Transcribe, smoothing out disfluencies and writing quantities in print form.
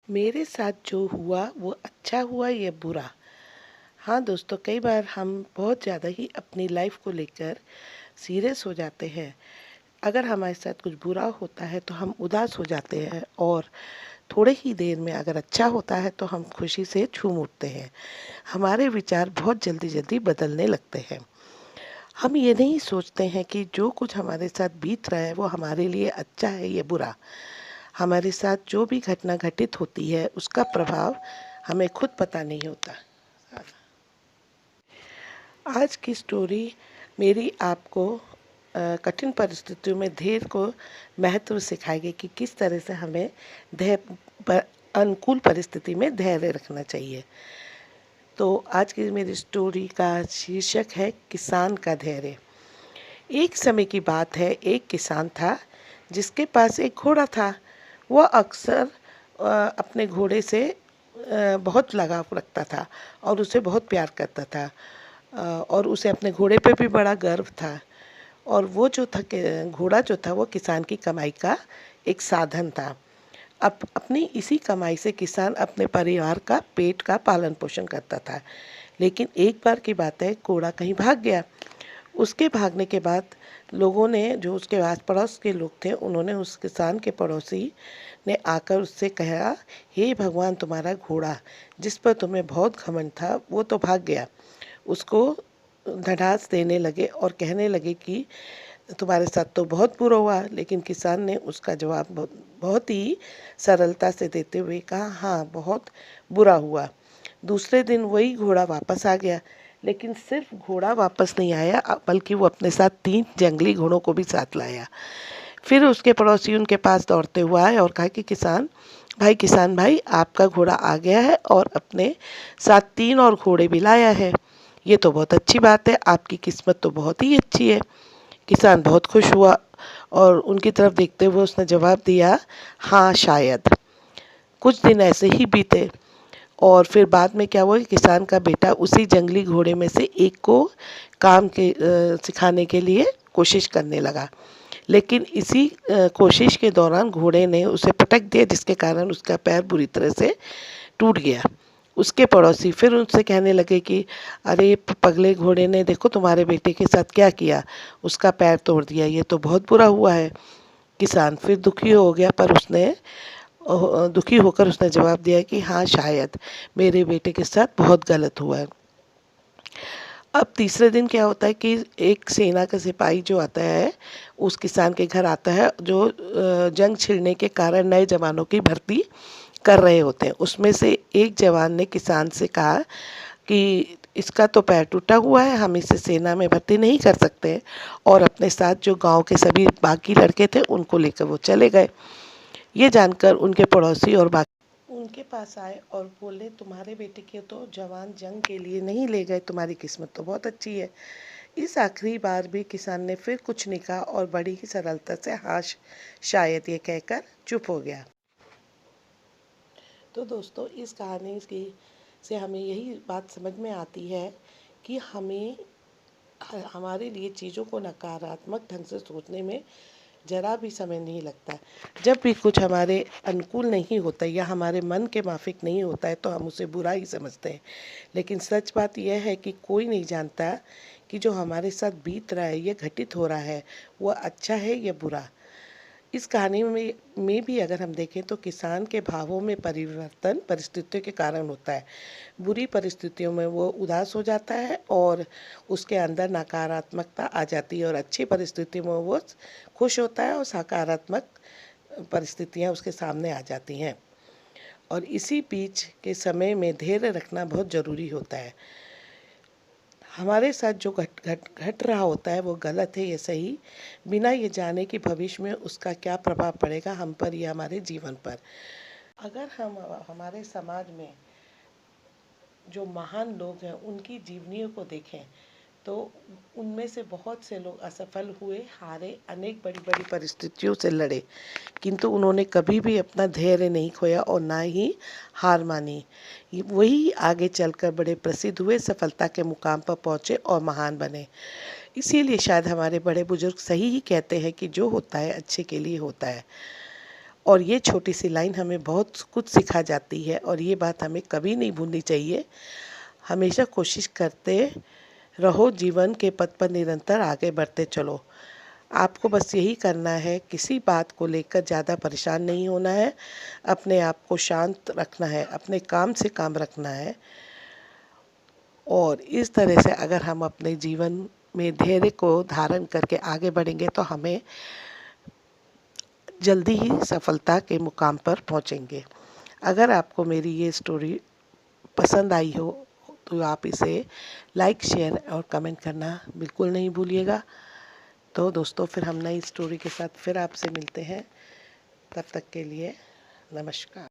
मेरे साथ जो हुआ वो अच्छा हुआ या बुरा? हाँ दोस्तों, कई बार हम बहुत ज़्यादा ही अपनी लाइफ को लेकर सीरियस हो जाते हैं। अगर हमारे साथ कुछ बुरा होता है तो हम उदास हो जाते हैं, और थोड़े ही देर में अगर अच्छा होता है तो हम खुशी से झूम उठते हैं। हमारे विचार बहुत जल्दी जल्दी बदलने लगते हैं। हम ये नहीं सोचते हैं कि जो कुछ हमारे साथ बीत रहा है वो हमारे लिए अच्छा है या बुरा। हमारे साथ जो भी घटना घटित होती है उसका प्रभाव हमें खुद पता नहीं होता। आज की स्टोरी मेरी आपको कठिन परिस्थितियों में धैर्य को महत्व सिखाएगी कि किस तरह से हमें अनुकूल परिस्थिति में धैर्य रखना चाहिए। तो आज की मेरी स्टोरी का शीर्षक है किसान का धैर्य। एक समय की बात है, एक किसान था जिसके पास एक घोड़ा था। वह अक्सर अपने घोड़े से बहुत लगाव रखता था और उसे बहुत प्यार करता था, और उसे अपने घोड़े पे भी बड़ा गर्व था। और वो जो था घोड़ा जो था वो किसान की कमाई का एक साधन था। अपनी इसी कमाई से किसान अपने परिवार का पेट का पालन पोषण करता था। लेकिन एक बार की बात है, घोड़ा कहीं भाग गया। उसके भागने के बाद लोगों ने, जो उसके आस पड़ोस के लोग थे, उन्होंने उस किसान के पड़ोसी ने आकर उससे कहा, हे भगवान, तुम्हारा घोड़ा जिस पर तुम्हें बहुत घमंड था वो तो भाग गया। उसको धड़ास देने लगे और कहने लगे कि तुम्हारे साथ तो बहुत बुरा हुआ। लेकिन किसान ने उसका जवाब बहुत ही सरलता से देते हुए कहा, हाँ, बहुत बुरा हुआ। दूसरे दिन वही घोड़ा वापस आ गया, लेकिन सिर्फ घोड़ा वापस नहीं आया, बल्कि वो अपने साथ 3 जंगली घोड़ों को भी साथ लाया। फिर उसके पड़ोसी उनके पास दौड़ते हुए आए और कहा कि किसान भाई, आपका घोड़ा आ गया है और अपने साथ 3 और घोड़े भी लाया है। ये तो बहुत अच्छी बात है, आपकी किस्मत तो बहुत ही अच्छी है। किसान बहुत खुश हुआ और उनकी तरफ देखते हुए उसने जवाब दिया, हाँ, शायद। कुछ दिन ऐसे ही बीते, और फिर बाद में क्या हुआ कि किसान का बेटा उसी जंगली घोड़े में से एक को काम के सिखाने के लिए कोशिश करने लगा। लेकिन इसी कोशिश के दौरान घोड़े ने उसे पटक दिया, जिसके कारण उसका पैर बुरी तरह से टूट गया। उसके पड़ोसी फिर उनसे कहने लगे कि अरे पगले घोड़े ने देखो तुम्हारे बेटे के साथ क्या किया, उसका पैर तोड़ दिया, ये तो बहुत बुरा हुआ है। किसान फिर दुखी हो गया, पर उसने दुखी होकर उसने जवाब दिया कि हाँ, शायद मेरे बेटे के साथ बहुत गलत हुआ है। अब तीसरे दिन क्या होता है कि एक सेना का सिपाही जो आता है उस किसान के घर आता है, जो जंग छिड़ने के कारण नए जवानों की भर्ती कर रहे होते हैं। उसमें से एक जवान ने किसान से कहा कि इसका तो पैर टूटा हुआ है, हम इसे सेना में भर्ती नहीं कर सकते। और अपने साथ जो गांव के सभी बाकी लड़के थे उनको लेकर वो चले गए। ये जानकर उनके पड़ोसी और बाकी उनके पास आए और बोले, तुम्हारे बेटे के तो जवान जंग के लिए नहीं ले गए, तुम्हारी किस्मत तो बहुत अच्छी है। इस आखिरी बार भी किसान ने फिर कुछ नहीं कहा और बड़ी ही सरलता से हाँ, शायद, ये कहकर चुप हो गया। तो दोस्तों, इस कहानी की से हमें यही बात समझ में आती है कि हमें हमारे लिए चीज़ों को नकारात्मक ढंग से सोचने में ज़रा भी समय नहीं लगता। जब भी कुछ हमारे अनुकूल नहीं होता या हमारे मन के माफिक नहीं होता है तो हम उसे बुरा ही समझते हैं। लेकिन सच बात यह है कि कोई नहीं जानता कि जो हमारे साथ बीत रहा है या घटित हो रहा है वो अच्छा है या बुरा। इस कहानी में भी अगर हम देखें तो किसान के भावों में परिवर्तन परिस्थितियों के कारण होता है। बुरी परिस्थितियों में वो उदास हो जाता है और उसके अंदर नकारात्मकता आ जाती है, और अच्छी परिस्थितियों में वो खुश होता है और सकारात्मक परिस्थितियाँ उसके सामने आ जाती हैं। और इसी बीच के समय में धैर्य रखना बहुत ज़रूरी होता है। हमारे साथ जो घट घट घट रहा होता है वो गलत है या सही, बिना ये जाने कि भविष्य में उसका क्या प्रभाव पड़ेगा हम पर या हमारे जीवन पर। अगर हम हमारे समाज में जो महान लोग हैं उनकी जीवनियों को देखें तो उनमें से बहुत से लोग असफल हुए, हारे, अनेक बड़ी बड़ी परिस्थितियों से लड़े, किंतु उन्होंने कभी भी अपना धैर्य नहीं खोया और ना ही हार मानी। वही आगे चलकर बड़े प्रसिद्ध हुए, सफलता के मुकाम पर पहुँचे और महान बने। इसीलिए शायद हमारे बड़े बुजुर्ग सही ही कहते हैं कि जो होता है अच्छे के लिए होता है। और ये छोटी सी लाइन हमें बहुत कुछ सिखा जाती है और ये बात हमें कभी नहीं भूलनी चाहिए। हमेशा कोशिश करते रहो, जीवन के पथ पर निरंतर आगे बढ़ते चलो। आपको बस यही करना है, किसी बात को लेकर ज़्यादा परेशान नहीं होना है, अपने आप को शांत रखना है, अपने काम से काम रखना है। और इस तरह से अगर हम अपने जीवन में धैर्य को धारण करके आगे बढ़ेंगे तो हमें जल्दी ही सफलता के मुकाम पर पहुंचेंगे। अगर आपको मेरी ये स्टोरी पसंद आई हो तो आप इसे लाइक, शेयर और कमेंट करना बिल्कुल नहीं भूलिएगा। तो दोस्तों, फिर हम नई स्टोरी के साथ फिर आपसे मिलते हैं। तब तक के लिए नमस्कार।